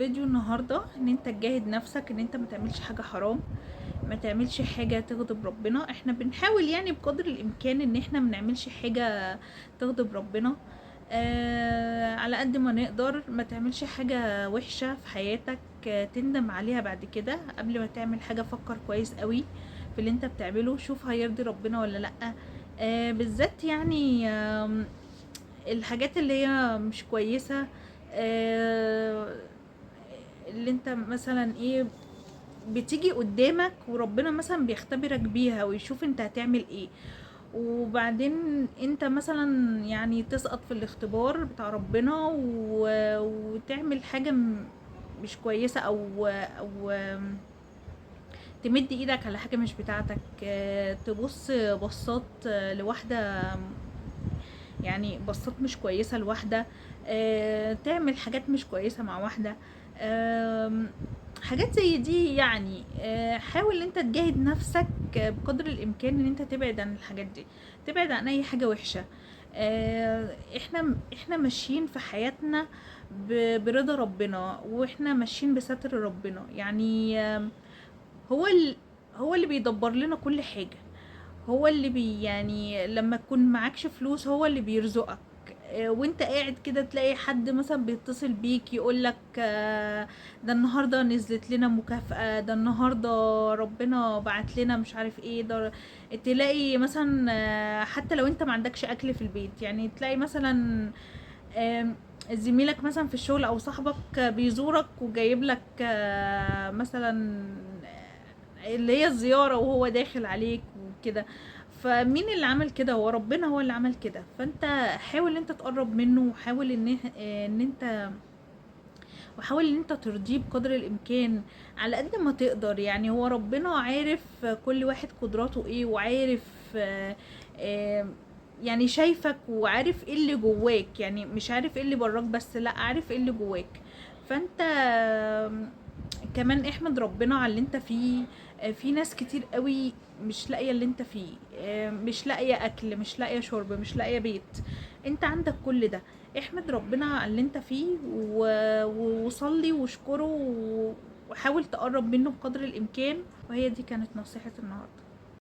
فيديو النهارده ان انت تجاهد نفسك، ان انت ما تعملش حاجه حرام، ما تعملش حاجه تغضب ربنا. احنا بنحاول يعني بقدر الامكان ان احنا ما نعملش حاجه تغضب ربنا. على قد ما نقدر ما تعملش حاجه وحشه في حياتك تندم عليها بعد كده. قبل ما تعمل حاجه فكر كويس قوي في اللي انت بتعمله، شوف هيرضي ربنا ولا لا. بالذات يعني الحاجات اللي هي مش كويسة، آه، اللي انت مثلا ايه بتيجي قدامك وربنا مثلا بيختبرك بيها ويشوف انت هتعمل ايه، وبعدين انت مثلا يعني تسقط في الاختبار بتاع ربنا وتعمل حاجة مش كويسة او تمد ايدك على حاجة مش بتاعتك، تبص بصات لواحدة، يعني بصات مش كويسة لواحدة، تعمل حاجات مش كويسة مع واحدة، حاجات زي دي يعني. حاول انت تجاهد نفسك بقدر الامكان ان انت تبعد عن الحاجات دي، تبعد عن اي حاجة وحشة. احنا ماشيين في حياتنا برضا ربنا، واحنا ماشيين بستر ربنا يعني. هو هو اللي بيدبر لنا كل حاجة، هو اللي يعني لما تكون معكش فلوس هو اللي بيرزقك. وانت قاعد كده تلاقي حد مثلا بيتصل بيك يقولك ده النهارده نزلت لنا مكافأة، ده النهارده ربنا بعت لنا مش عارف ايه ده. تلاقي مثلا حتى لو انت ما عندكش اكل في البيت، يعني تلاقي مثلا زميلك مثلا في الشغل او صاحبك بيزورك وجايب لك مثلا اللي هي الزيارة وهو داخل عليك وكده. فمين اللي عمل كده؟ هو ربنا هو اللي عمل كده. فانت حاول انت تقرب منه، وحاول ان انت وحاول ان انت ترضيه بقدر الامكان على قد ما تقدر. يعني هو ربنا عارف كل واحد قدراته ايه، وعارف آه، يعني شايفك وعارف ايه اللي جواك، يعني مش عارف ايه اللي براك بس، لا عارف ايه اللي جواك. فانت كمان احمد ربنا على اللي انت فيه. في ناس كتير قوي مش لاقيه اللي انت فيه، مش لاقيه اكل، مش لاقيه شرب، مش لاقيه بيت. انت عندك كل ده. احمد ربنا على اللي انت فيه وصلي واشكره وحاول تقرب منه بقدر الامكان. وهي دي كانت نصيحة النهارده.